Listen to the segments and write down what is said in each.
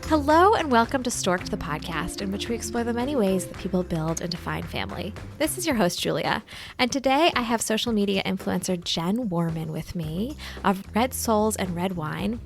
Hello and welcome to Stork'd, the podcast in which we explore the many ways that people build and define family. This is your host, Julia, and today I have social media influencer Jen Worman with me of Red Souls and Red Wine.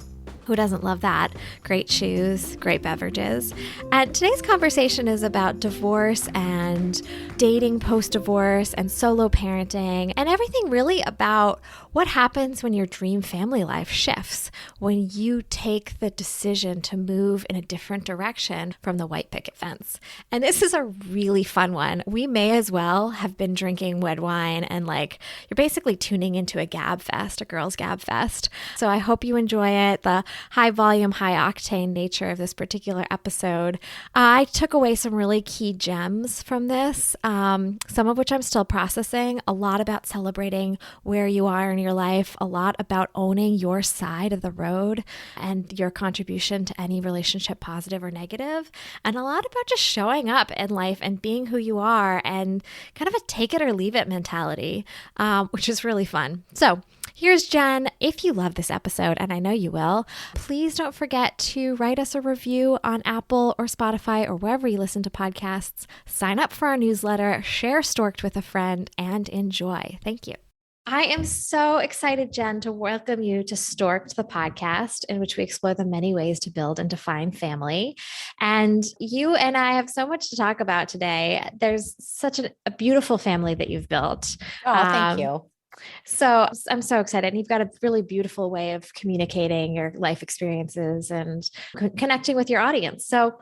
Who doesn't love that? Great shoes, great beverages. And today's conversation is about divorce and dating post-divorce and solo parenting and everything really about what happens when your dream family life shifts, when you take the decision to move in a different direction from the white picket fence. And this is a really fun one. We may as well have been drinking red wine and you're basically tuning into a gab fest, a girls' gab fest. So I hope you enjoy it. The high volume, high octane nature of this particular episode. I took away some really key gems from this, some of which I'm still processing, a lot about celebrating where you are in your life, a lot about owning your side of the road and your contribution to any relationship, positive or negative, and a lot about just showing up in life and being who you are and kind of a take it or leave it mentality, which is really fun. So here's Jen. If you love this episode, and I know you will, please don't forget to write us a review on Apple or Spotify or wherever you listen to podcasts. Sign up for our newsletter, share Stork'd with a friend, and enjoy. Thank you. I am so excited, Jen, to welcome you to Stork'd, the podcast in which we explore the many ways to build and define family. And you and I have so much to talk about today. There's such a beautiful family that you've built. Oh, thank you. So I'm so excited. And you've got a really beautiful way of communicating your life experiences and connecting with your audience. So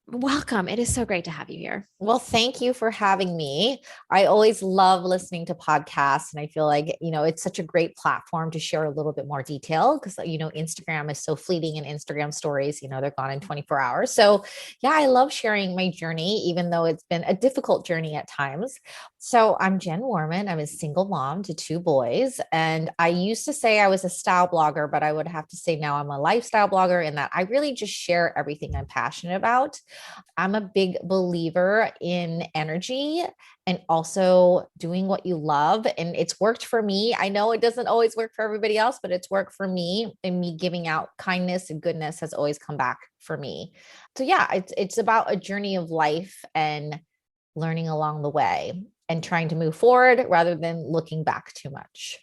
welcome. It is so great to have you here. Well, thank you for having me. I always love listening to podcasts, and I feel like, it's such a great platform to share a little bit more detail because, Instagram is so fleeting and Instagram stories, they're gone in 24 hours. So yeah, I love sharing my journey, even though it's been a difficult journey at times. So I'm Jen Worman. I'm a single mom to 2 boys. And I used to say I was a style blogger, but I would have to say now I'm a lifestyle blogger in that I really just share everything I'm passionate about. I'm a big believer in energy and also doing what you love. And it's worked for me. I know it doesn't always work for everybody else, but it's worked for me, and me giving out kindness and goodness has always come back for me. So yeah, it's about a journey of life and learning along the way and trying to move forward rather than looking back too much.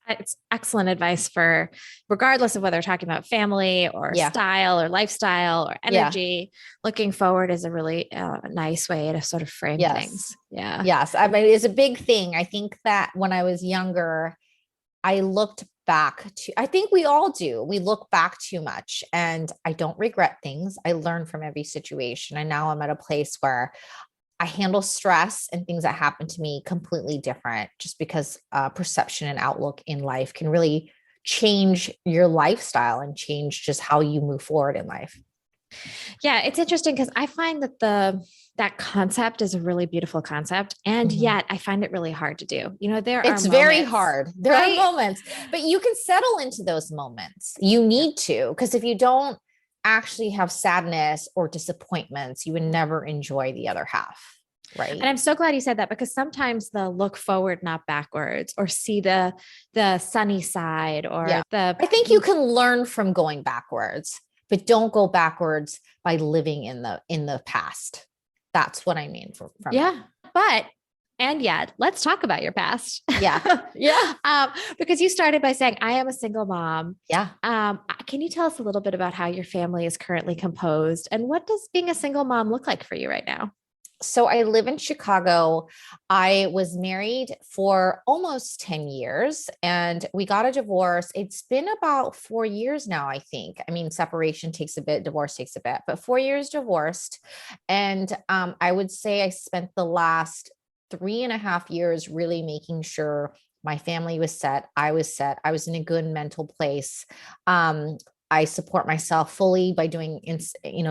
It's excellent advice for regardless of whether we're talking about family or style or lifestyle or energy. Looking forward is a really nice way to sort of frame things. Yeah. Yes. I mean, it's a big thing. I think that when I was younger, I think we all do. We look back too much, and I don't regret things. I learn from every situation. And now I'm at a place where I handle stress and things that happen to me completely different, just because perception and outlook in life can really change your lifestyle and change just how you move forward in life. Yeah, it's interesting because I find that that concept is a really beautiful concept, and yet I find it really hard to do. It's very hard. There are moments, but you can settle into those moments. You need to, because if you don't actually have sadness or disappointments, you would never enjoy the other half. Right. And I'm so glad you said that, because sometimes the look forward, not backwards, or see the sunny side I think you can learn from going backwards, but don't go backwards by living in the past. That's what I mean from it. And yet, let's talk about your past. Yeah. Because you started by saying, I am a single mom. Yeah. Can you tell us a little bit about how your family is currently composed, and what does being a single mom look like for you right now? So I live in Chicago. I was married for almost 10 years and we got a divorce. It's been about 4 years now, I think. I mean, separation takes a bit, divorce takes a bit, but 4 years divorced. And I would say I spent the last 3.5 years really making sure my family was set. I was set. I was in a good mental place. I support myself fully by doing,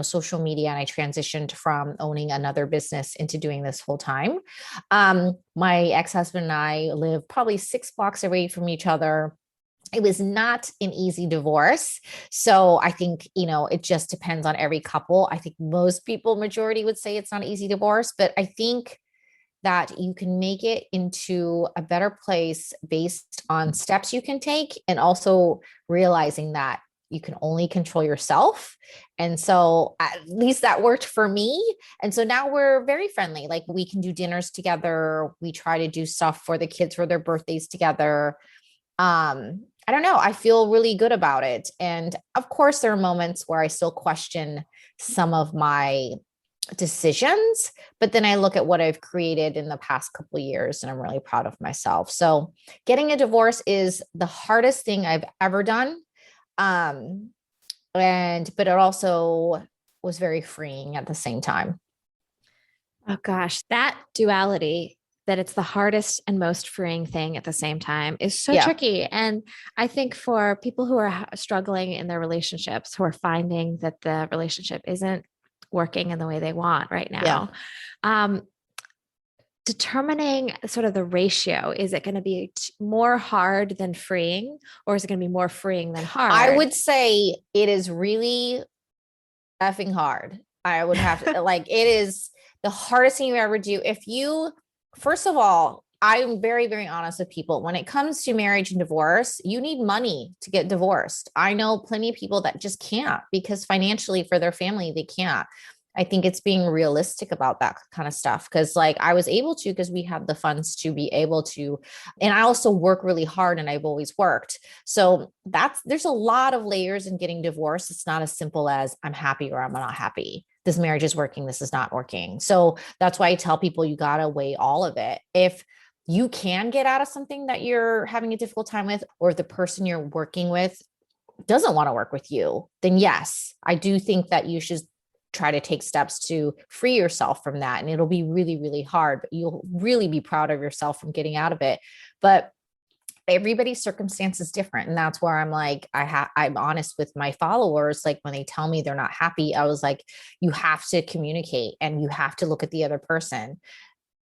social media. And I transitioned from owning another business into doing this full time. My ex-husband and I live probably 6 blocks away from each other. It was not an easy divorce. So I think, it just depends on every couple. I think most people, majority would say it's not an easy divorce, but I think that you can make it into a better place based on steps you can take, and also realizing that You can only control yourself. And so at least that worked for me. And so now we're very friendly. Like we can do dinners together. We try to do stuff for the kids for their birthdays together. I don't know. I feel really good about it. And of course, there are moments where I still question some of my decisions, but then I look at what I've created in the past couple of years and I'm really proud of myself. So getting a divorce is the hardest thing I've ever done. But it also was very freeing at the same time. Oh gosh, that duality, that it's the hardest and most freeing thing at the same time, is so tricky. And I think for people who are struggling in their relationships, who are finding that the relationship isn't working in the way they want right now, determining sort of the ratio, is it going to be more hard than freeing, or is it going to be more freeing than hard? I would say it is really effing hard. I would have to like, it is the hardest thing you ever do. First of all, I'm very, very honest with people. When it comes to marriage and divorce, you need money to get divorced. I know plenty of people that just can't, because financially for their family, they can't. I think it's being realistic about that kind of stuff. Cause like I was able to, because we have the funds to be able to, and I also work really hard and I've always worked. So there's a lot of layers in getting divorced. It's not as simple as I'm happy or I'm not happy. This marriage is working. This is not working. So that's why I tell people you got to weigh all of it. If you can get out of something that you're having a difficult time with, or if the person you're working with doesn't want to work with you, then yes, I do think that you should try to take steps to free yourself from that. And it'll be really, really hard, but you'll really be proud of yourself from getting out of it. But everybody's circumstance is different. And that's where I'm like, I'm honest with my followers. Like when they tell me they're not happy, I was like, you have to communicate and you have to look at the other person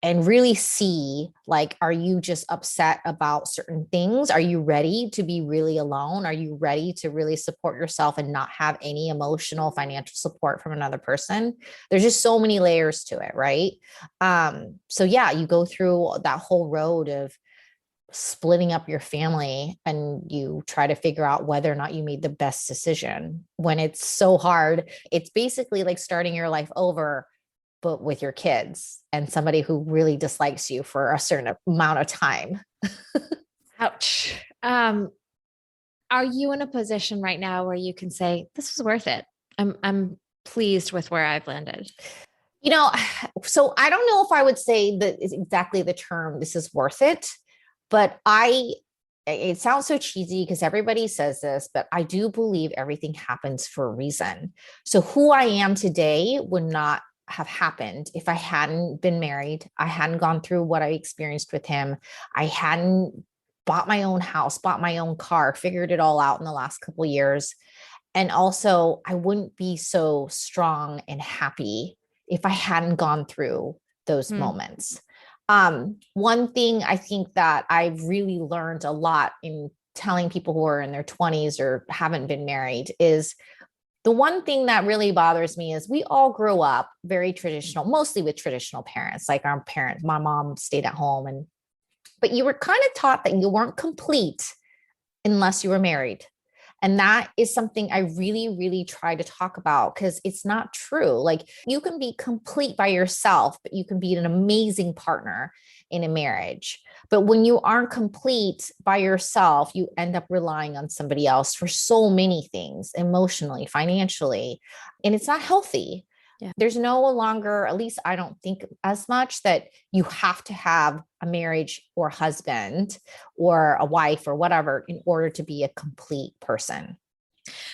and really see, like, are you just upset about certain things? Are you ready to be really alone? Are you ready to really support yourself and not have any emotional, financial support from another person? There's just so many layers to it, right? So yeah, you go through that whole road of splitting up your family and you try to figure out whether or not you made the best decision. When it's so hard, it's basically like starting your life over, but with your kids and somebody who really dislikes you for a certain amount of time. Ouch. Are you in a position right now where you can say, this was worth it? I'm pleased with where I've landed. So I don't know if I would say that is exactly the term, this is worth it, but it sounds so cheesy because everybody says this, but I do believe everything happens for a reason. So who I am today would not have happened if I hadn't been married. I hadn't gone through what I experienced with him. I hadn't bought my own house, bought my own car, figured it all out in the last couple of years. And also I wouldn't be so strong and happy if I hadn't gone through those moments. One thing I think that I've really learned a lot in telling people who are in their 20s or haven't been married is the one thing that really bothers me is we all grew up very traditional, mostly with traditional parents, like our parents. My mom stayed at home, but you were kind of taught that you weren't complete unless you were married. And that is something I really, really try to talk about because it's not true. Like you can be complete by yourself, but you can be an amazing partner in a marriage. But when you aren't complete by yourself, you end up relying on somebody else for so many things, emotionally, financially, and it's not healthy. Yeah. There's no longer, at least I don't think as much, that you have to have a marriage or husband or a wife or whatever in order to be a complete person.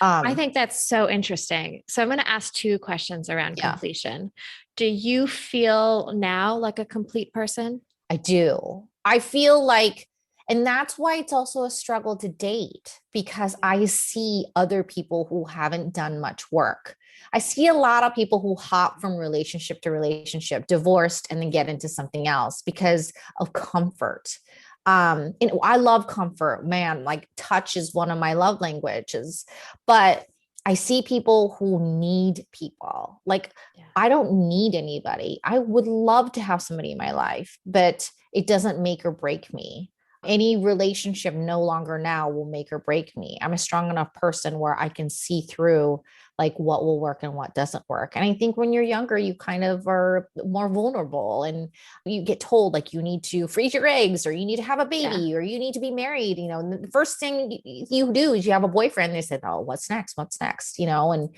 I think that's so interesting. So I'm going to ask two questions around completion. Do you feel now like a complete person? I do. I feel like, and that's why it's also a struggle to date, because I see other people who haven't done much work. I see a lot of people who hop from relationship to relationship, divorced, and then get into something else because of comfort. And I love comfort, man, like touch is one of my love languages, but I see people who need people. Like, I don't need anybody. I would love to have somebody in my life, but it doesn't make or break me. Any relationship no longer now will make or break me. I'm a strong enough person where I can see through like what will work and what doesn't work. And I think when you're younger, you kind of are more vulnerable and you get told like you need to freeze your eggs or you need to have a baby or you need to be married. And the first thing you do is you have a boyfriend. They said, oh, what's next? What's next? And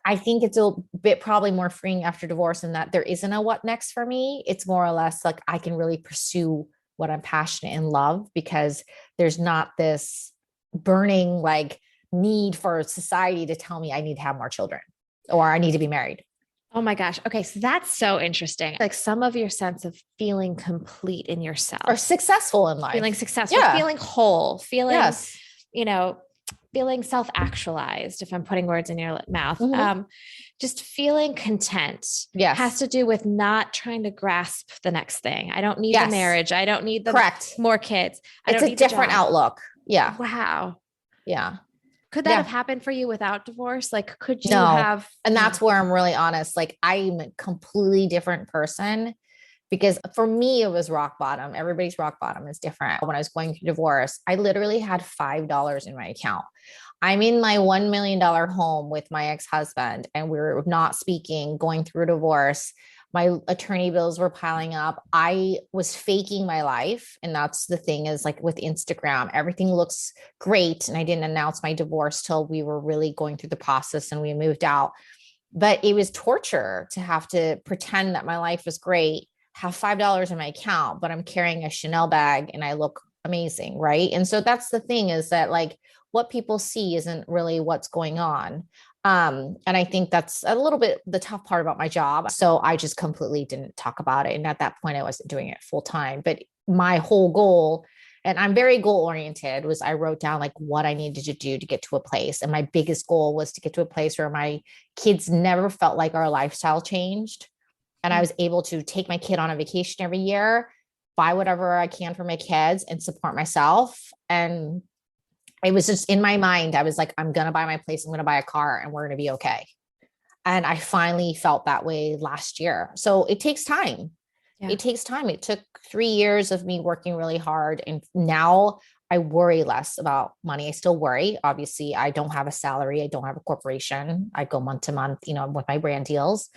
I think it's a bit probably more freeing after divorce in that there isn't a what next for me. It's more or less like I can really pursue what I'm passionate and love because there's not this burning like need for society to tell me I need to have more children or I need to be married. Oh my gosh. Okay. So that's so interesting. Like some of your sense of feeling complete in yourself or successful in life, feeling successful, feeling whole, feeling, yes. Feeling self-actualized, if I'm putting words in your mouth, just feeling content has to do with not trying to grasp the next thing. I don't need the marriage. I don't need the more kids. It's a different outlook. Yeah. Wow. Yeah. Could that have happened for you without divorce? Like, could you have? And that's where I'm really honest. Like I'm a completely different person because for me, it was rock bottom. Everybody's rock bottom is different. When I was going through divorce, I literally had $5 in my account. I'm in my $1 million home with my ex-husband and we were not speaking, going through a divorce. My attorney bills were piling up. I was faking my life. And that's the thing is like with Instagram, everything looks great. And I didn't announce my divorce till we were really going through the process and we moved out. But it was torture to have to pretend that my life was great, have $5 in my account, but I'm carrying a Chanel bag and I look amazing. Right. And so that's the thing is that like what people see isn't really what's going on. And I think that's a little bit the tough part about my job. So I just completely didn't talk about it. And at that point, I wasn't doing it full time, but my whole goal, and I'm very goal oriented, was I wrote down like what I needed to do to get to a place. And my biggest goal was to get to a place where my kids never felt like our lifestyle changed. And I was able to take my kid on a vacation every year, buy whatever I can for my kids and support myself. And it was just in my mind. I was like, I'm going to buy my place. I'm going to buy a car and we're going to be okay. And I finally felt that way last year. So it takes time. Yeah. It takes time. It took 3 years of me working really hard. And now I worry less about money. I still worry. Obviously, I don't have a salary. I don't have a corporation. I go month to month, with my brand deals.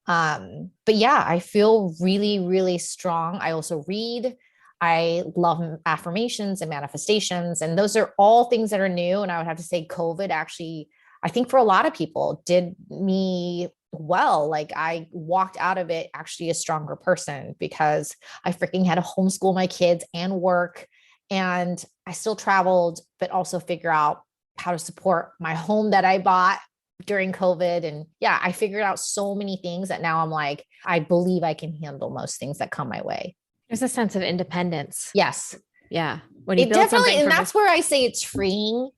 But yeah, I feel really, really strong. I also read. I love affirmations and manifestations. And those are all things that are new. And I would have to say COVID actually, I think for a lot of people did me well. Like I walked out of it actually a stronger person because I freaking had to homeschool my kids and work. And I still traveled, but also figure out how to support my home that I bought during COVID. And yeah, I figured out so many things that now I'm like, I believe I can handle most things that come my way. There's a sense of independence. Yes. Yeah. When you build something, and that's where I say it's freeing,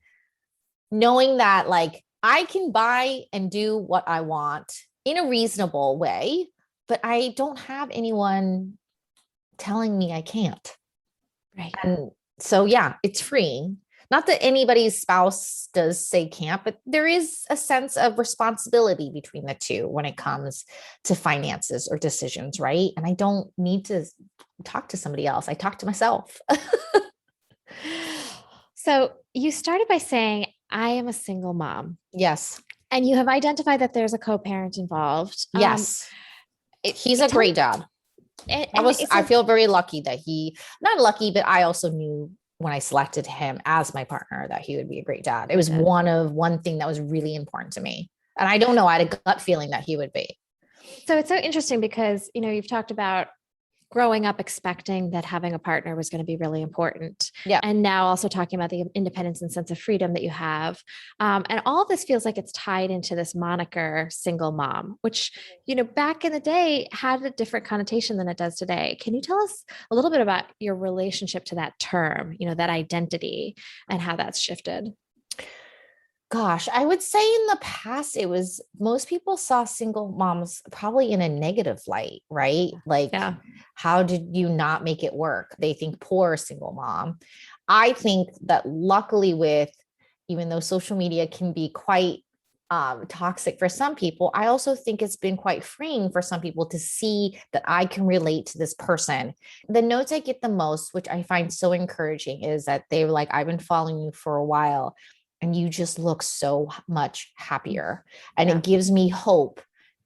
knowing that like I can buy and do what I want in a reasonable way, but I don't have anyone telling me I can't. Right. And so, yeah, it's freeing. Not that anybody's spouse does say can't, but there is a sense of responsibility between the two when it comes to finances or decisions, right? And I don't need to talk to somebody else. I talk to myself. So you started by saying, I am a single mom. Yes. And you have identified that there's a co-parent involved. Yes. He's a great dad. I feel very lucky that not lucky, but I also knew when I selected him as my partner that he would be a great dad. It was one thing that was really important to me. And I don't know, I had a gut feeling that he would be. So it's so interesting because, you've talked about growing up expecting that having a partner was going to be really important. Yeah. And now also talking about the independence and sense of freedom that you have. And all of this feels like it's tied into this moniker single mom, which, back in the day had a different connotation than it does today. Can you tell us a little bit about your relationship to that term, that identity and how that's shifted? Gosh, I would say in the past, most people saw single moms probably in a negative light, right? Like, how did you not make it work? They think poor single mom. I think that luckily even though social media can be quite toxic for some people, I also think it's been quite freeing for some people to see that I can relate to this person. The notes I get the most, which I find so encouraging, is that they're like, I've been following you for a while and you just look so much happier. And it gives me hope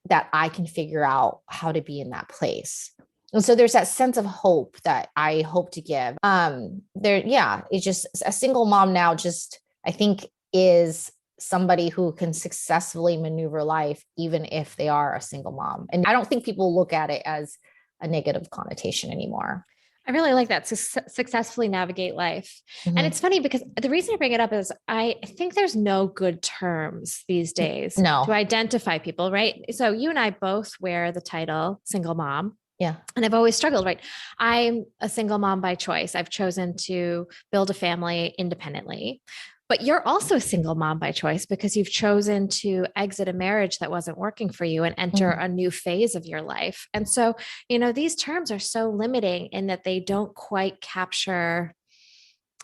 that I can figure out how to be in that place. And so there's that sense of hope that I hope to give. It's just a single mom now, just I think is somebody who can successfully maneuver life, even if they are a single mom. And I don't think people look at it as a negative connotation anymore. I really like that. Successfully navigate life. Mm-hmm. And it's funny because the reason I bring it up is I think there's no good terms these days to identify people, right? So you and I both wear the title single mom. Yeah. And I've always struggled, right? I'm a single mom by choice. I've chosen to build a family independently. But you're also a single mom by choice because you've chosen to exit a marriage that wasn't working for you and enter a new phase of your life. And so, these terms are so limiting in that they don't quite capture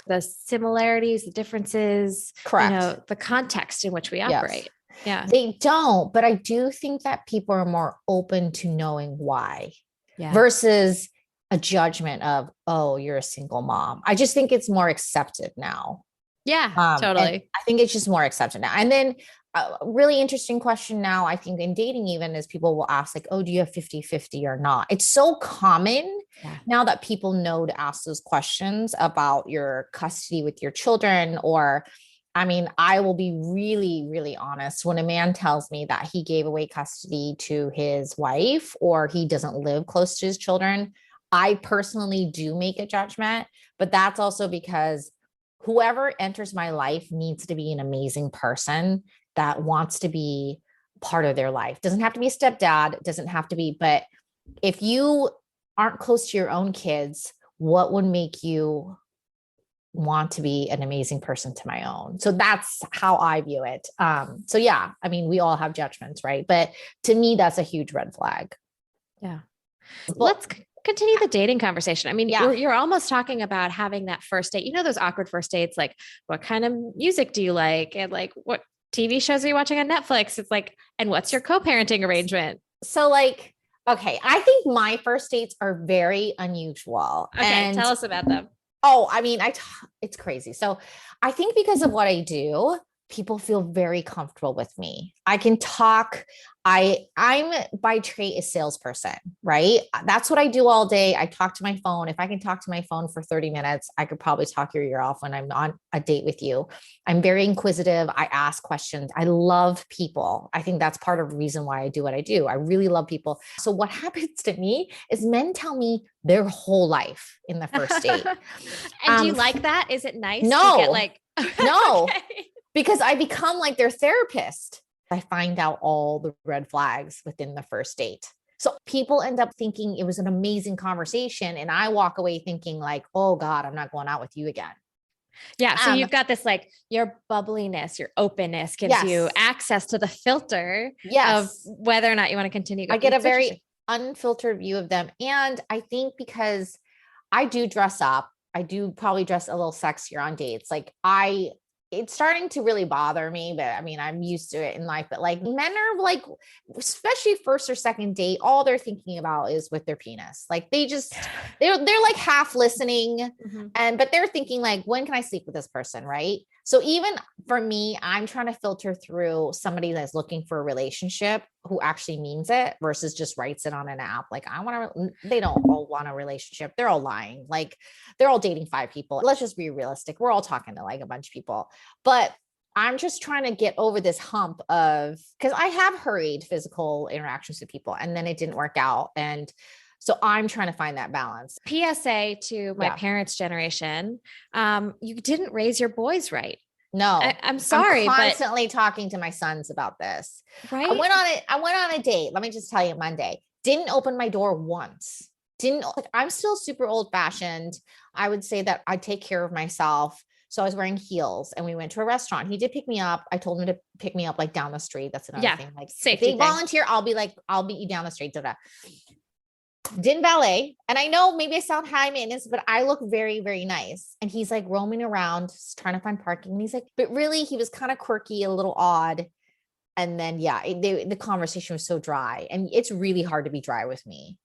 the similarities, the differences, correct, the context in which we operate. Yes. Yeah. They don't, but I do think that people are more open to knowing why versus a judgment of, oh, you're a single mom. I just think it's more accepted now. Yeah, totally. I think it's just more accepted now. And then a really interesting question now, I think in dating even, is people will ask like, oh, do you have 50-50 or not? It's so common now that people know to ask those questions about your custody with your children. Or, I mean, I will be really, really honest. When a man tells me that he gave away custody to his wife or he doesn't live close to his children, I personally do make a judgment, but that's also because whoever enters my life needs to be an amazing person that wants to be part of their life. Doesn't have to be a stepdad, doesn't have to be, but if you aren't close to your own kids, what would make you want to be an amazing person to my own? So that's how I view it. So yeah, I mean, we all have judgments, right? But to me, that's a huge red flag. Yeah. Let's continue the dating conversation. I mean, you're almost talking about having that first date, those awkward first dates, like what kind of music do you like? And like, what TV shows are you watching on Netflix? It's like, and what's your co-parenting arrangement? So like, okay, I think my first dates are very unusual. Okay. And tell us about them. Oh, I mean, it's crazy. So I think because of what I do, people feel very comfortable with me. I can talk. I'm by trade a salesperson, right? That's what I do all day. I talk to my phone. If I can talk to my phone for 30 minutes, I could probably talk your ear off when I'm on a date with you. I'm very inquisitive. I ask questions. I love people. I think that's part of the reason why I do what I do. I really love people. So what happens to me is men tell me their whole life in the first date. And do you like that? Is it nice? No, to get like, no. Okay. Because I become like their therapist. I find out all the red flags within the first date. So people end up thinking it was an amazing conversation. And I walk away thinking like, oh God, I'm not going out with you again. Yeah. So you've got this, like your bubbliness, your openness gives you access to the filter of whether or not you want to continue. I get a very unfiltered view of them. And I think because I do dress up, I do probably dress a little sexier on dates. Like it's starting to really bother me, but I mean, I'm used to it in life, but like men are like, especially first or second date, all they're thinking about is with their penis. Like they're like half listening but they're thinking like, when can I sleep with this person? Right. So even for me, I'm trying to filter through somebody that's looking for a relationship who actually means it versus just writes it on an app. Like they don't all want a relationship. They're all lying. Like they're all dating 5 people. Let's just be realistic. We're all talking to like a bunch of people, but I'm just trying to get over this hump because I have hurried physical interactions with people and then it didn't work out. And so I'm trying to find that balance. PSA to my parents' generation. You didn't raise your boys right. No, I'm sorry. I'm constantly talking to my sons about this. Right. I went on a date. Let me just tell you, Monday didn't open my door once. I'm still super old fashioned. I would say that I take care of myself. So I was wearing heels and we went to a restaurant. He did pick me up. I told him to pick me up like down the street. That's another thing. Like if they volunteer, I'll meet you down the street. Didn't valet. And I know maybe I sound high maintenance, but I look very, very nice. And he's like roaming around, just trying to find parking. And he's like, but really, he was kind of quirky, a little odd. And then, yeah, the conversation was so dry, and it's really hard to be dry with me.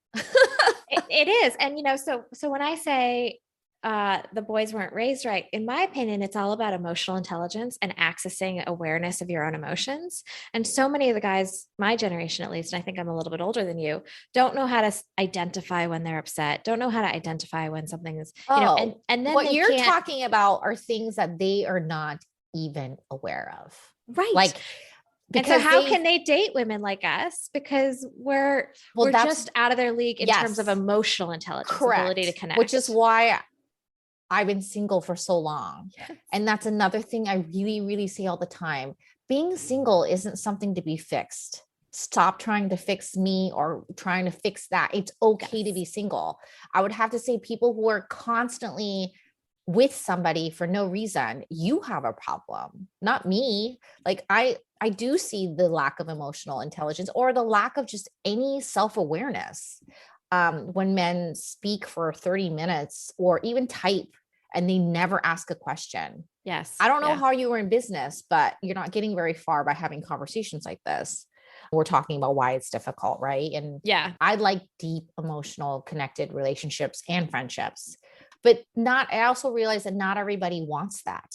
It is. And, so when I say the boys weren't raised right, in my opinion, it's all about emotional intelligence and accessing awareness of your own emotions. And so many of the guys, my generation at least, and I think I'm a little bit older than you, don't know how to identify when they're upset, don't know how to identify when something is, and then what they you're can't. talking about are things that they are not even aware of. Right. Like, and so how can they date women like us? Because we're just out of their league in terms of emotional intelligence, ability to connect. Which is why I've been single for so long. Yes. And that's another thing I really, really say all the time. Being single isn't something to be fixed. Stop trying to fix me or trying to fix that. It's okay to be single. I would have to say people who are constantly with somebody for no reason, you have a problem, not me. Like I do see the lack of emotional intelligence or the lack of just any self-awareness. When men speak for 30 minutes or even type and they never ask a question. Yes. I don't know how you were in business, but you're not getting very far by having conversations like this. We're talking about why it's difficult, right? And I like deep, emotional, connected relationships and friendships, but I also realize that not everybody wants that.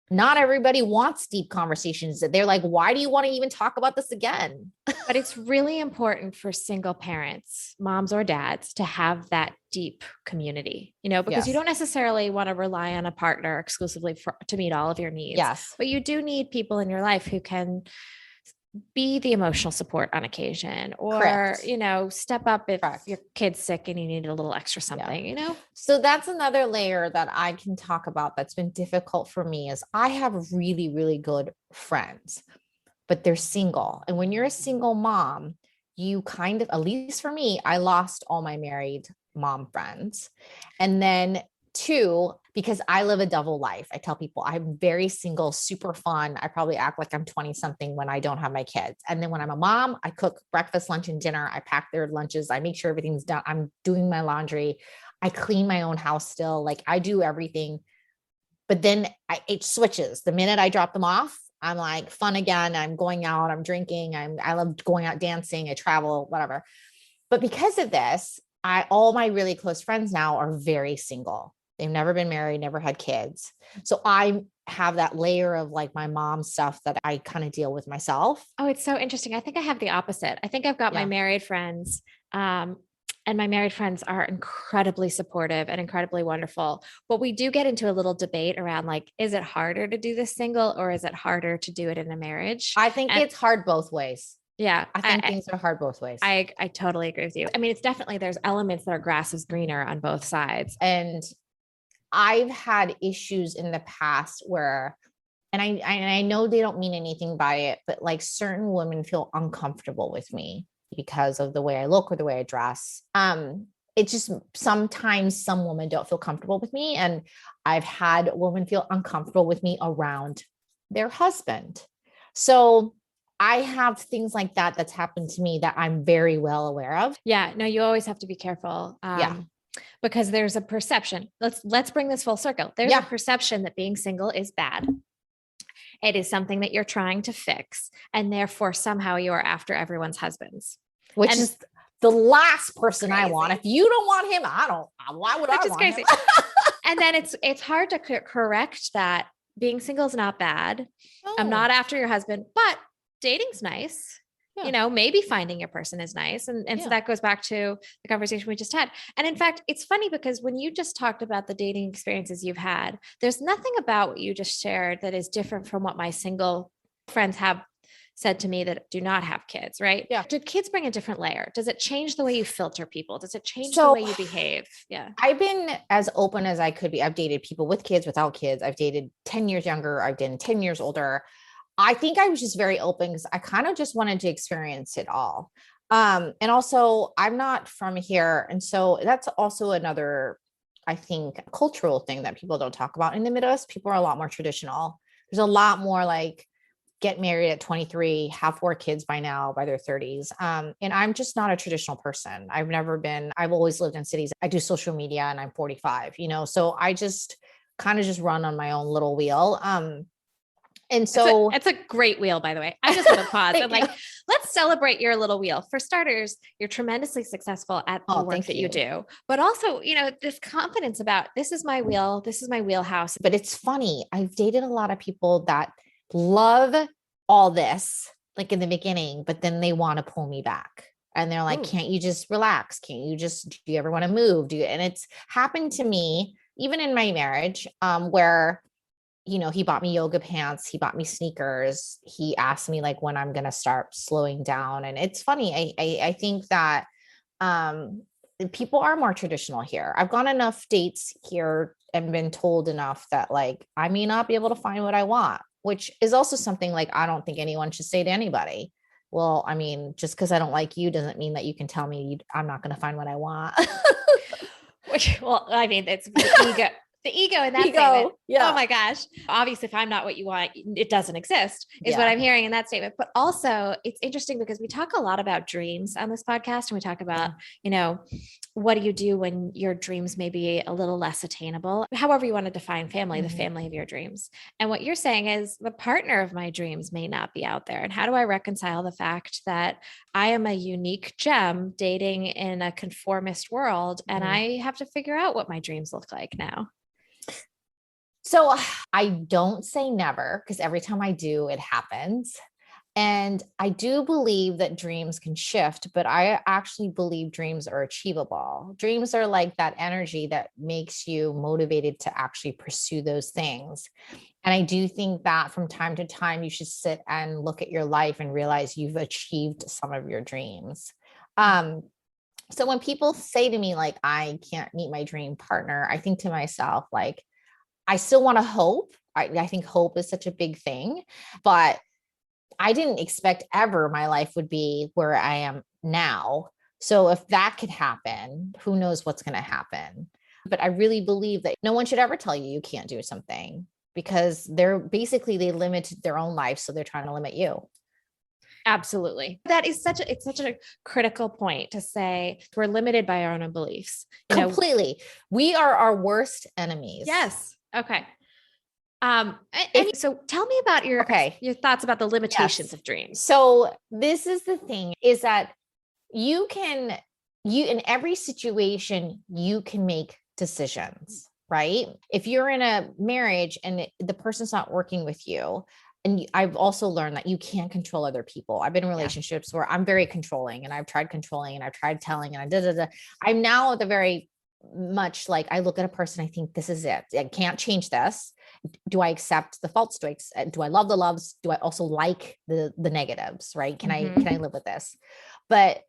Not everybody wants deep conversations. That they're like, why do you want to even talk about this again? But it's really important for single parents, moms or dads, to have that deep community, because you don't necessarily want to rely on a partner exclusively to meet all of your needs. Yes. But you do need people in your life who can be the emotional support on occasion, or, step up if your kid's sick and you need a little extra something, So that's another layer that I can talk about that's been difficult for me is I have really, really good friends, but they're single. And when you're a single mom, you kind of, at least for me, I lost all my married mom friends. And then two, because I live a double life. I tell people I'm very single, super fun. I probably act like I'm 20 something when I don't have my kids. And then when I'm a mom, I cook breakfast, lunch, and dinner. I pack their lunches. I make sure everything's done. I'm doing my laundry. I clean my own house still. Like I do everything. But then it switches. The minute I drop them off, I'm like fun again. I'm going out, I'm drinking. I love going out dancing. I travel, whatever. But because of this, all my really close friends now are very single. They've never been married, never had kids. So I have that layer of like my mom stuff that I kind of deal with myself. Oh, it's so interesting. I think I have the opposite. I think I've got my married friends, and my married friends are incredibly supportive and incredibly wonderful. But we do get into a little debate around like, is it harder to do this single or is it harder to do it in a marriage? I think it's hard both ways. Yeah. I think things are hard both ways. I totally agree with you. I mean, it's definitely, there's elements that are grass is greener on both sides. And I've had issues in the past where, and I know they don't mean anything by it, but like certain women feel uncomfortable with me because of the way I look or the way I dress. It's just sometimes some women don't feel comfortable with me. And I've had women feel uncomfortable with me around their husband. So I have things like that that's happened to me that I'm very well aware of. Yeah, no, you always have to be careful. Because there's a perception. Let's bring this full circle. There's a perception that being single is bad. It is something that you're trying to fix. And therefore somehow you are after everyone's husbands. Which is the last person I want. If you don't want him, why would I want him? And then it's hard to correct that being single is not bad. Oh. I'm not after your husband, but dating's nice. Yeah. Maybe finding your person is nice. And so that goes back to the conversation we just had. And in fact, it's funny because when you just talked about the dating experiences you've had, there's nothing about what you just shared that is different from what my single friends have said to me that do not have kids, right? Yeah. Do kids bring a different layer? Does it change the way you filter people? Does it change the way you behave? Yeah. I've been as open as I could be. I've dated people with kids, without kids. I've dated 10 years younger. I've dated 10 years older. I think I was just very open because I kind of just wanted to experience it all. And also I'm not from here. And so that's also another, I think, cultural thing that people don't talk about. In the Midwest, people are a lot more traditional. There's a lot more like get married at 23, have 4 kids by their 30s. And I'm just not a traditional person. I've always lived in cities. I do social media and I'm 45, so I just kind of just run on my own little wheel. And so it's a great wheel, by the way. I just want to pause and you. let's celebrate your little wheel. For starters, you're tremendously successful at the work Thank that you do, but also, this confidence about this is my wheel, this is my wheelhouse. But it's funny. I've dated a lot of people that love all this, like in the beginning, but then they want to pull me back. And they're like, can't you just relax? Do you ever want to move? And it's happened to me, even in my marriage, where, he bought me yoga pants, he bought me sneakers. He asked me like when I'm going to start slowing down. And it's funny. I think that, people are more traditional here. I've gone enough dates here and been told enough that like, I may not be able to find what I want, which is also something like, I don't think anyone should say to anybody. Well, I mean, just because I don't like you doesn't mean that you can tell me I'm not going to find what I want. Well, I mean, it's the ego in that statement. Yeah. Oh my gosh. Obviously, if I'm not what you want, it doesn't exist is Yeah. what I'm hearing in that statement. But also it's interesting because we talk a lot about dreams on this podcast, and we talk about, what do you do when your dreams may be a little less attainable? However you want to define family, the family of your dreams. And what you're saying is the partner of my dreams may not be out there. And how do I reconcile the fact that I am a unique gem dating in a conformist world, and I have to figure out what my dreams look like now? So I don't say never, because every time I do, it happens. And I do believe that dreams can shift, but I actually believe dreams are achievable. Dreams are like that energy that makes you motivated to actually pursue those things. And I do think that from time to time, you should sit and look at your life and realize you've achieved some of your dreams. So when people say to me, like, I can't meet my dream partner, I think to myself, like, I still want to hope. I think hope is such a big thing, but I didn't expect ever my life would be where I am now. So if that could happen, who knows what's going to happen? But I really believe that no one should ever tell you can't do something, because they limit their own life. So they're trying to limit you. Absolutely. It's such a critical point to say we're limited by our own beliefs. Completely. We are our worst enemies. Yes. Okay. So tell me about your thoughts about the limitations of dreams. So this is the thing, is that you in every situation, you can make decisions, right? If you're in a marriage and the person's not working with you, and I've also learned that you can't control other people. I've been in relationships where I'm very controlling, and I've tried controlling, and I've tried telling, and I'm now at the very much like, I look at a person, I think this is it. I can't change this. Do I accept the faults? Do I love the loves? Do I also like the negatives? Right? Can I live with this? But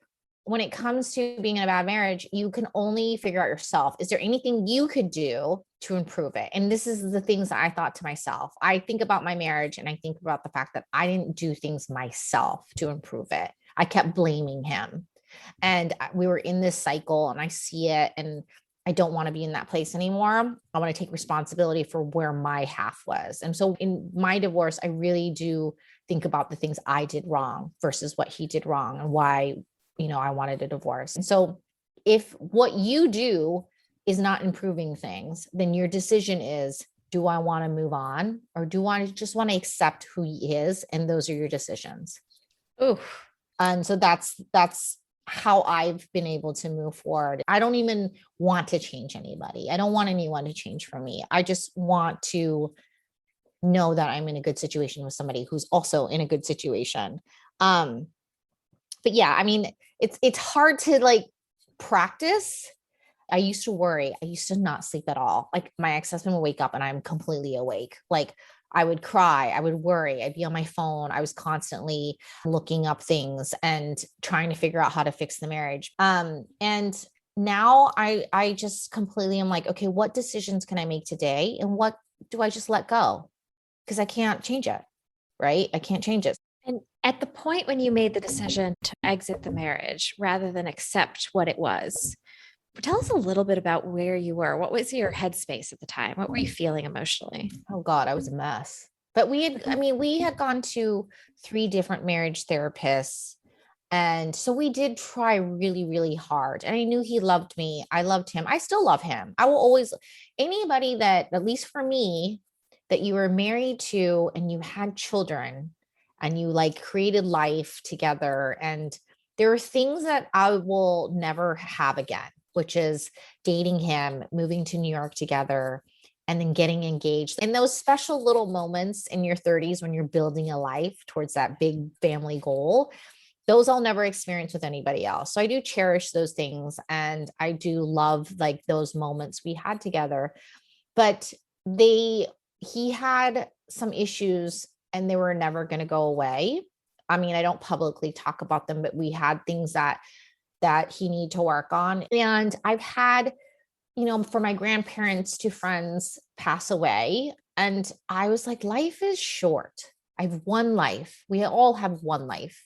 when it comes to being in a bad marriage, you can only figure out yourself. Is there anything you could do to improve it? And this is the things that I thought to myself. I think about my marriage, and I think about the fact that I didn't do things myself to improve it. I kept blaming him, and we were in this cycle, and I see it, and I don't want to be in that place anymore. I want to take responsibility for where my half was. And so in my divorce, I really do think about the things I did wrong versus what he did wrong, and why, I wanted a divorce. And so if what you do is not improving things, then your decision is, do I want to move on, or do I just want to accept who he is? And those are your decisions. Ooh. And so that's how I've been able to move forward. I don't even want to change anybody. I don't want anyone to change for me. I just want to know that I'm in a good situation with somebody who's also in a good situation. But yeah, I mean, it's hard to like practice. I used to worry. I used to not sleep at all. Like my ex-husband would wake up and I'm completely awake. Like I would cry, I would worry, I'd be on my phone. I was constantly looking up things and trying to figure out how to fix the marriage. And now I just completely am like, okay, what decisions can I make today? And what do I just let go? Because I can't change it, right? I can't change it. And at the point when you made the decision to exit the marriage rather than accept what it was, tell us a little bit about where you were. What was your headspace at the time? What were you feeling emotionally? Oh God, I was a mess. But we had gone to 3 different marriage therapists. And so we did try really, really hard. And I knew he loved me. I loved him. I still love him. I will always, anybody that, at least for me, that you were married to and you had children and you like created life together. And there are things that I will never have again, which is dating him, moving to New York together, and then getting engaged. And those special little moments in your 30s when you're building a life towards that big family goal, those I'll never experience with anybody else. So I do cherish those things. And I do love like those moments we had together. But he had some issues and they were never going to go away. I mean, I don't publicly talk about them, but we had things that he needed to work on. And I've had, for my grandparents to friends pass away. And I was like, life is short. I have one life. We all have one life.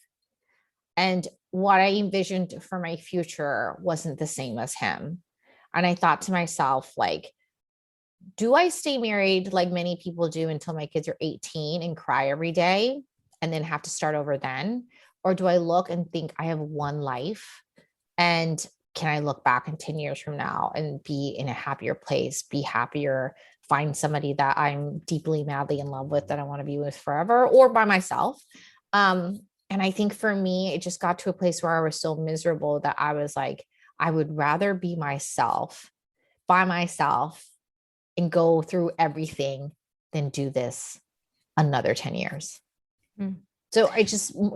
And what I envisioned for my future wasn't the same as him. And I thought to myself, like, do I stay married like many people do until my kids are 18 and cry every day and then have to start over then? Or do I look and think I have one life, and can I look back in 10 years from now and be in a happier place, be happier, find somebody that I'm deeply, madly in love with that I want to be with forever, or by myself? And I think for me, it just got to a place where I was so miserable that I was like, I would rather be myself by myself and go through everything than do this another 10 years. So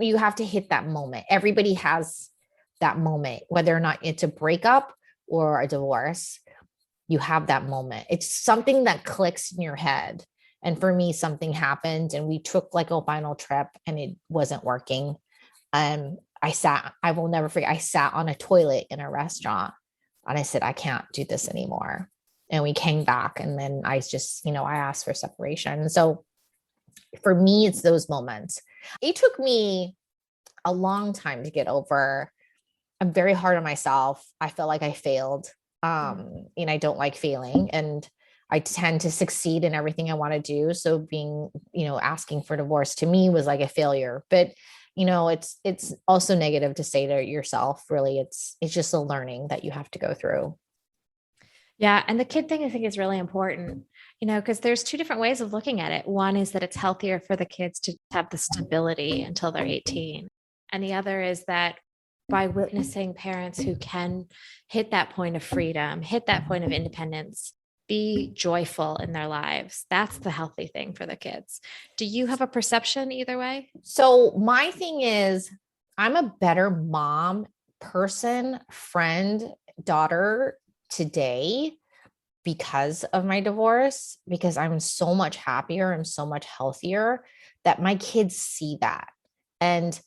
you have to hit that moment. Everybody has that moment, whether or not it's a breakup or a divorce, you have that moment. It's something that clicks in your head. And for me, something happened and we took like a final trip and it wasn't working. I will never forget, I sat on a toilet in a restaurant and I said, I can't do this anymore. And we came back and then I just, I asked for separation. So for me, it's those moments. It took me a long time to get over. I'm very hard on myself. I felt like I failed. And I don't like failing. And I tend to succeed in everything I want to do. So being, asking for divorce to me was like a failure. But, it's also negative to say to yourself, really, it's just a learning that you have to go through. Yeah. And the kid thing I think is really important, because there's two different ways of looking at it. One is that it's healthier for the kids to have the stability until they're 18. And the other is that by witnessing parents who can hit that point of freedom, hit that point of independence, be joyful in their lives, that's the healthy thing for the kids. Do you have a perception either way? So my thing is, I'm a better mom, person, friend, daughter today because of my divorce, because I'm so much happier, I'm so much healthier, that my kids see that. And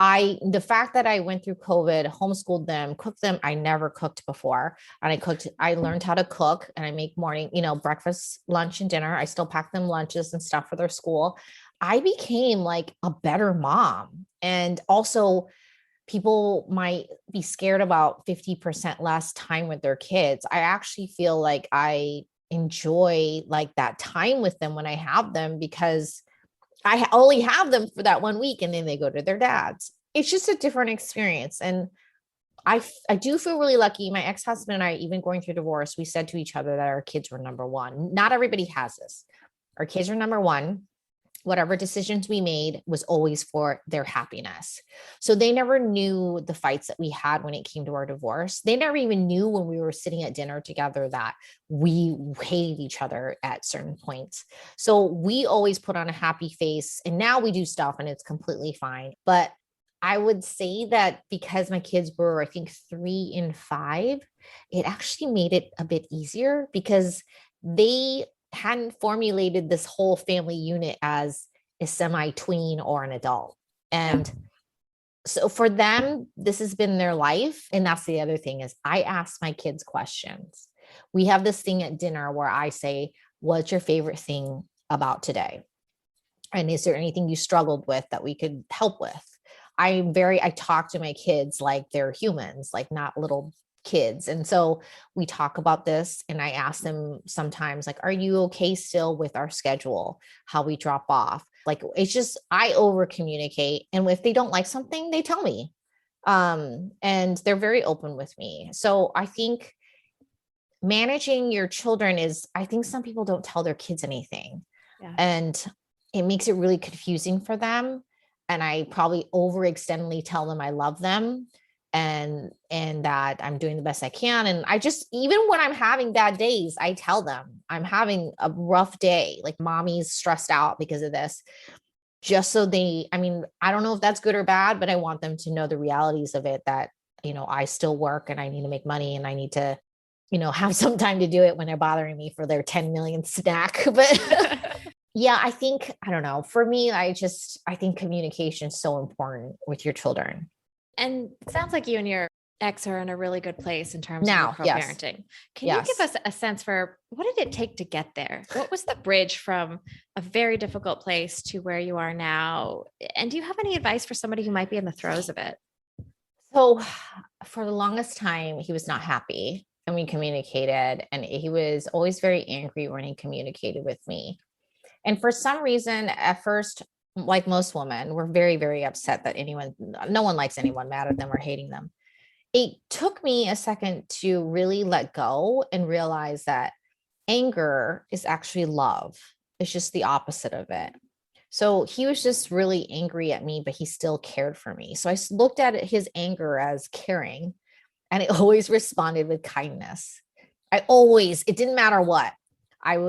the fact that I went through COVID, homeschooled them, cooked them, I never cooked before. And I learned how to cook, and I make morning, breakfast, lunch, and dinner. I still pack them lunches and stuff for their school. I became like a better mom. And also, people might be scared about 50% less time with their kids. I actually feel like I enjoy like that time with them when I have them, because I only have them for that 1 week and then they go to their dads. It's just a different experience. And I do feel really lucky. My ex-husband and I, even going through divorce, we said to each other that our kids were number one. Not everybody has this. Our kids are number one. Whatever decisions we made was always for their happiness. So they never knew the fights that we had when it came to our divorce. They never even knew when we were sitting at dinner together that we hated each other at certain points. So we always put on a happy face, and now we do stuff and it's completely fine. But I would say that because my kids were, I think, 3 and 5, it actually made it a bit easier because they hadn't formulated this whole family unit as a semi-tween or an adult. And so for them, this has been their life. And that's the other thing, is I ask my kids questions. We have this thing at dinner where I say, what's your favorite thing about today? And is there anything you struggled with that we could help with? I talk to my kids like they're humans, like not little kids. And so we talk about this, and I ask them sometimes, like, are you okay still with our schedule, how we drop off? Like, it's just, I over communicate. And if they don't like something, they tell me. And they're very open with me. So I think managing your children is, I think some people don't tell their kids anything. Yeah. And it makes it really confusing for them. And I probably overextendedly tell them I love them and that I'm doing the best I can. And I just, even when I'm having bad days, I tell them I'm having a rough day, like mommy's stressed out because of this, just so they, I mean, I don't know if that's good or bad, but I want them to know the realities of it, that, you know, I still work and I need to make money and I need to, you know, have some time to do it when they're bothering me for their 10 million snack. But yeah, I think, I don't know, for me, I think communication is so important with your children. And it sounds like you and your ex are in a really good place in terms of your Now, yes. co-parenting. Can you give us a sense for what did it take to get there? What was the bridge from a very difficult place to where you are now? And do you have any advice for somebody who might be in the throes of it? So for the longest time, he was not happy and we communicated, and he was always very angry when he communicated with me. And for some reason, at first, like most women, we're very, very upset that no one likes anyone mad at them or hating them. It took me a second to really let go and realize that anger is actually love. It's just the opposite of it. So he was just really angry at me, but he still cared for me. So I looked at his anger as caring, and I always responded with kindness. It didn't matter what. And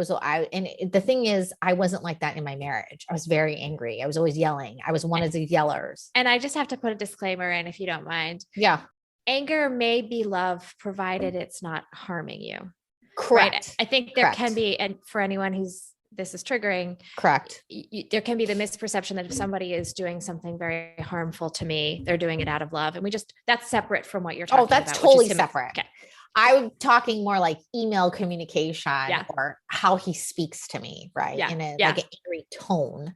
the thing is, I wasn't like that in my marriage. I was very angry. I was always yelling. I was one of the yellers. And I just have to put a disclaimer in, if you don't mind. Yeah. Anger may be love, provided it's not harming you. Correct. Right? I think there can be, and for anyone this is triggering. Correct. There can be the misperception that if somebody is doing something very harmful to me, they're doing it out of love. And that's separate from what you're talking about. Oh, that's totally separate. Okay. I'm talking more like email communication or how he speaks to me, right? In like an angry tone.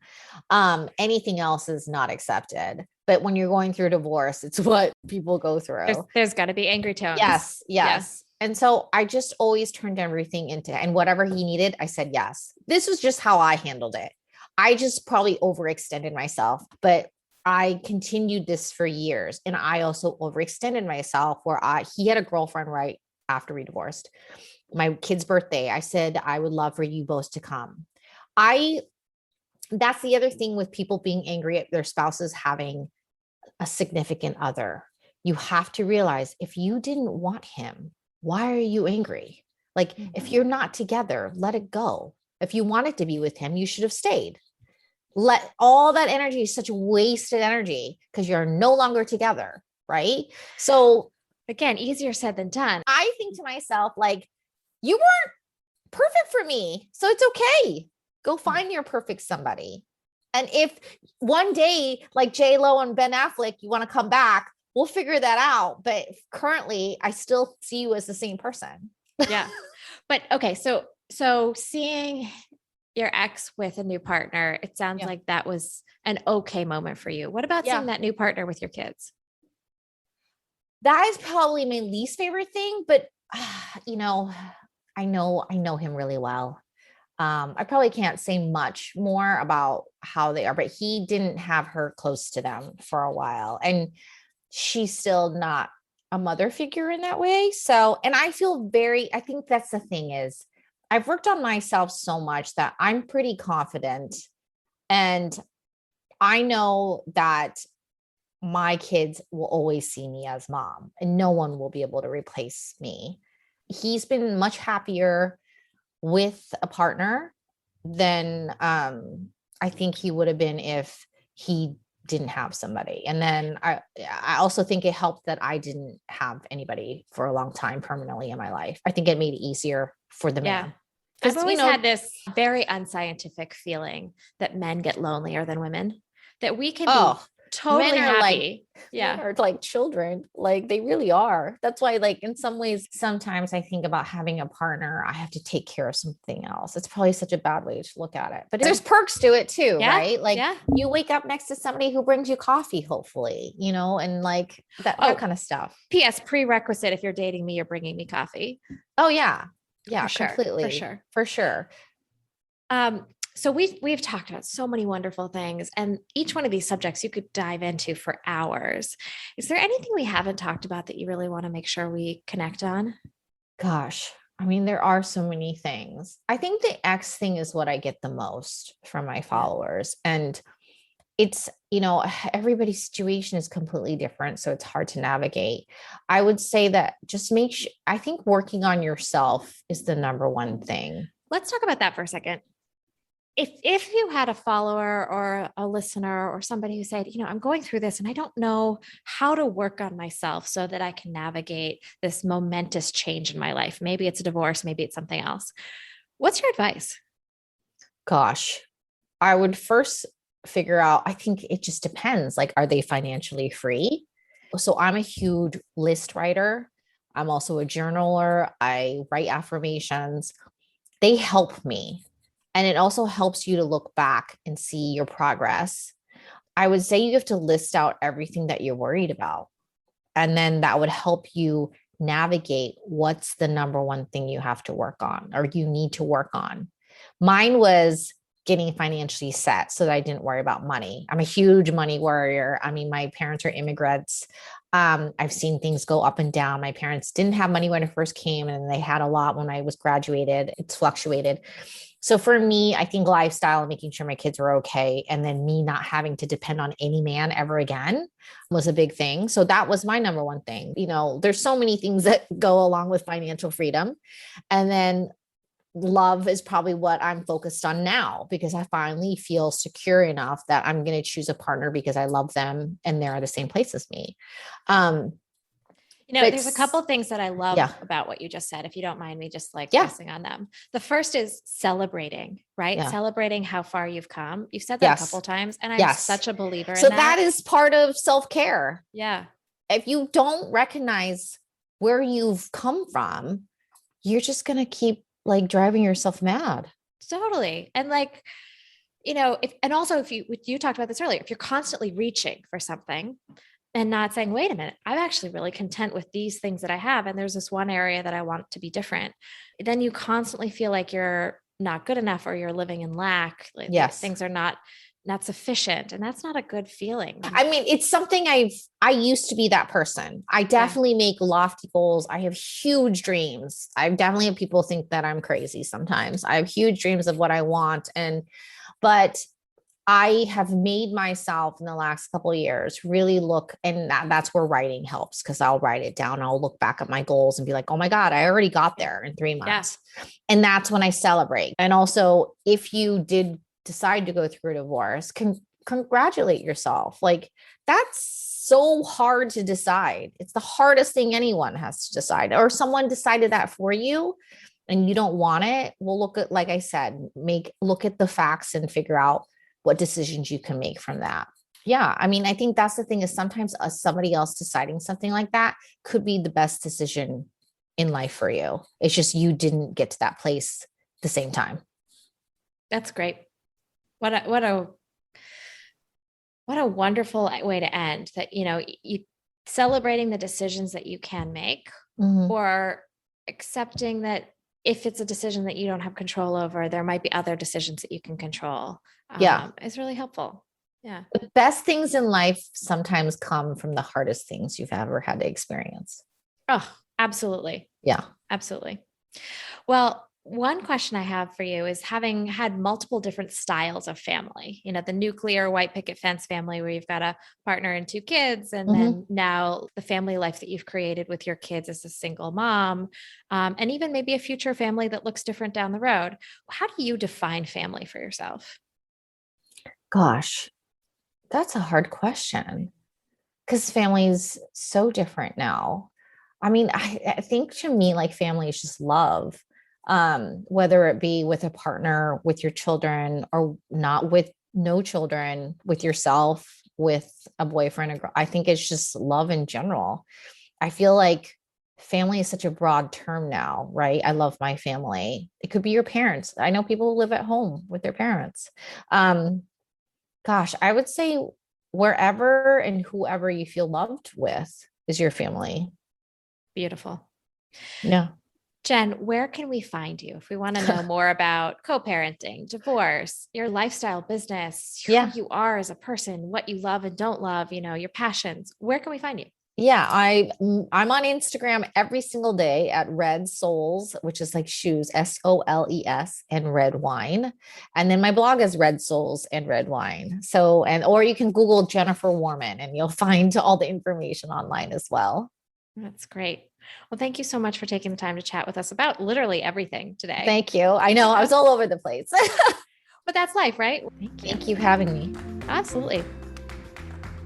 Anything else is not accepted. But when you're going through divorce, it's what people go through. There's got to be angry tones. Yes. Yeah. And so I just always turned everything and whatever he needed, I said yes. This was just how I handled it. I just probably overextended myself, but I continued this for years. And I also overextended myself where he had a girlfriend right after we divorced. My kid's birthday, I said, I would love for you both to come. That's the other thing with people being angry at their spouses having a significant other. You have to realize, if you didn't want him, why are you angry? Like, if you're not together, let it go. If you wanted to be with him, you should have stayed. Let all that energy is such wasted energy because you're no longer together. Right. So again, easier said than done. I think to myself, like, you weren't perfect for me. So it's okay. Go find your perfect somebody. And if one day, like J-Lo and Ben Affleck, you want to come back, we'll figure that out. But currently, I still see you as the same person. Yeah. But okay. So seeing your ex with a new partner, it sounds like that was an okay moment for you. What about seeing that new partner with your kids? That is probably my least favorite thing, but you know, I know him really well. I probably can't say much more about how they are, but he didn't have her close to them for a while. And she's still not a mother figure in that way. So, and I think that's the thing is I've worked on myself so much that I'm pretty confident. And I know that my kids will always see me as mom and no one will be able to replace me. He's been much happier with a partner than I think he would have been if he didn't have somebody. And then I also think it helped that I didn't have anybody for a long time permanently in my life. I think it made it easier for the man. I've always had this very unscientific feeling that men get lonelier than women, that we can be totally happy. Men are like children. Like they really are. That's why, like, in some ways, sometimes I think about having a partner, I have to take care of something else. It's probably such a bad way to look at it, but there's perks to it too, right? Like you wake up next to somebody who brings you coffee, hopefully, you know, and like that kind of stuff. P.S. prerequisite. If you're dating me, you're bringing me coffee. Oh yeah. Yeah, completely. For sure. So we've talked about so many wonderful things, and each one of these subjects you could dive into for hours. Is there anything we haven't talked about that you really want to make sure we connect on? Gosh, I mean, there are so many things. I think the X thing is what I get the most from my Yeah. followers. And it's, everybody's situation is completely different. So it's hard to navigate. I would say that just make sure, I think working on yourself is the number one thing. Let's talk about that for a second. If you had a follower or a listener or somebody who said, I'm going through this and I don't know how to work on myself so that I can navigate this momentous change in my life. Maybe it's a divorce, maybe it's something else. What's your advice? Gosh, I would first figure out, I think it just depends. Like, are they financially free? So I'm a huge list writer. I'm also a journaler. I write affirmations. They help me. And it also helps you to look back and see your progress. I would say you have to list out everything that you're worried about. And then that would help you navigate what's the number one thing you have to work on or you need to work on. Mine was getting financially set so that I didn't worry about money. I'm a huge money warrior. I mean, my parents are immigrants. I've seen things go up and down. My parents didn't have money when I first came, and they had a lot when I was graduated. It's fluctuated. So for me, I think lifestyle and making sure my kids were okay, and then me not having to depend on any man ever again was a big thing. So that was my number one thing. There's so many things that go along with financial freedom. And then love is probably what I'm focused on now, because I finally feel secure enough that I'm going to choose a partner because I love them and they're the same place as me. There's a couple things that I love Yeah. about what you just said, if you don't mind me just like Yeah. pressing on them. The first is celebrating, right? Yeah. Celebrating how far you've come. You've said that a Yes. couple times, and I'm Yes. such a believer So in that. that is part of self-care. Yeah. If you don't recognize where you've come from, you're just going to keep like driving yourself mad. Totally. And like, if you talked about this earlier, if you're constantly reaching for something and not saying, wait a minute, I'm actually really content with these things that I have, and there's this one area that I want to be different, then you constantly feel like you're not good enough or you're living in lack. Like Yes. things are not sufficient. And that's not a good feeling. I mean, it's something I used to be that person. I definitely make lofty goals. I have huge dreams. I definitely have people think that I'm crazy sometimes. I have huge dreams of what I want. But I have made myself in the last couple of years really look, and that's where writing helps, because I'll write it down. I'll look back at my goals and be like, oh my God, I already got there in 3 months. Yeah. And that's when I celebrate. And also, if you did decide to go through a divorce, congratulate yourself. Like, that's so hard to decide. It's the hardest thing anyone has to decide, or someone decided that for you and you don't want it. Well, look at, like I said, look at the facts and figure out what decisions you can make from that. Yeah. I mean, I think that's the thing, is sometimes somebody else deciding something like that could be the best decision in life for you. It's just, you didn't get to that place at the same time. That's great. What a wonderful way to end that, you celebrating the decisions that you can make, or accepting that if it's a decision that you don't have control over, there might be other decisions that you can control. Is really helpful. Yeah. The best things in life sometimes come from the hardest things you've ever had to experience. Oh, absolutely. Yeah. Absolutely. Well, one question I have for you is, having had multiple different styles of family, the nuclear white picket fence family where you've got a partner and 2 kids, and then now the family life that you've created with your kids as a single mom, and even maybe a future family that looks different down the road. How do you define family for yourself? Gosh, that's a hard question, because family is so different now. I mean, I think to me, like, family is just love. Whether it be with a partner, with your children, or not, with no children, with yourself, with a boyfriend, a girl. I think it's just love in general. I feel like family is such a broad term now, right? I love my family. It could be your parents. I know people who live at home with their parents. Gosh, I would say wherever and whoever you feel loved with is your family. Beautiful. Yeah. Jen, where can we find you if we want to know more about co-parenting, divorce, your lifestyle, business, who you are as a person, what you love and don't love, your passions? Where can we find you? Yeah, I'm on Instagram every single day at Red Souls, which is like shoes, SOLES, and red wine. And then my blog is Red Souls and Red Wine. So, and or you can Google Jennifer Worman and you'll find all the information online as well. That's great. Well, thank you so much for taking the time to chat with us about literally everything today. Thank you. I know I was all over the place. But that's life, right? Thank you. Thank you for having me. Absolutely.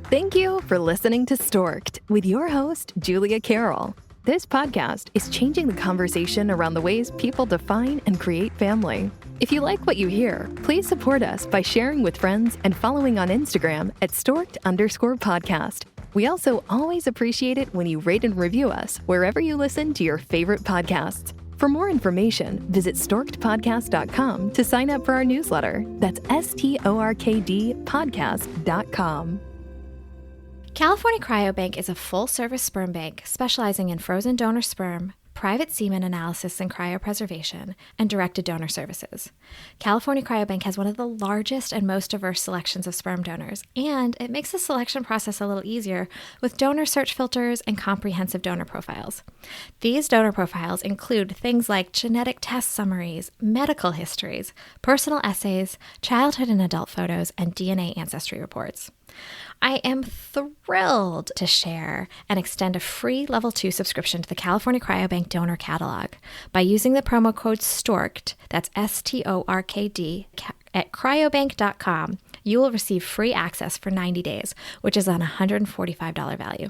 Thank you for listening to Stork'd with your host, Julia Carroll. This podcast is changing the conversation around the ways people define and create family. If you like what you hear, please support us by sharing with friends and following on Instagram at Stork'd_podcast. We also always appreciate it when you rate and review us wherever you listen to your favorite podcasts. For more information, visit storkedpodcast.com to sign up for our newsletter. That's STORKD podcast.com. California Cryobank is a full-service sperm bank specializing in frozen donor sperm, private semen analysis and cryopreservation, and directed donor services. California Cryobank has one of the largest and most diverse selections of sperm donors, and it makes the selection process a little easier with donor search filters and comprehensive donor profiles. These donor profiles include things like genetic test summaries, medical histories, personal essays, childhood and adult photos, and DNA ancestry reports. I am thrilled to share and extend a free Level 2 subscription to the California Cryobank Donor Catalog by using the promo code STORK'd, that's STORKD, at cryobank.com. You will receive free access for 90 days, which is an $145 value.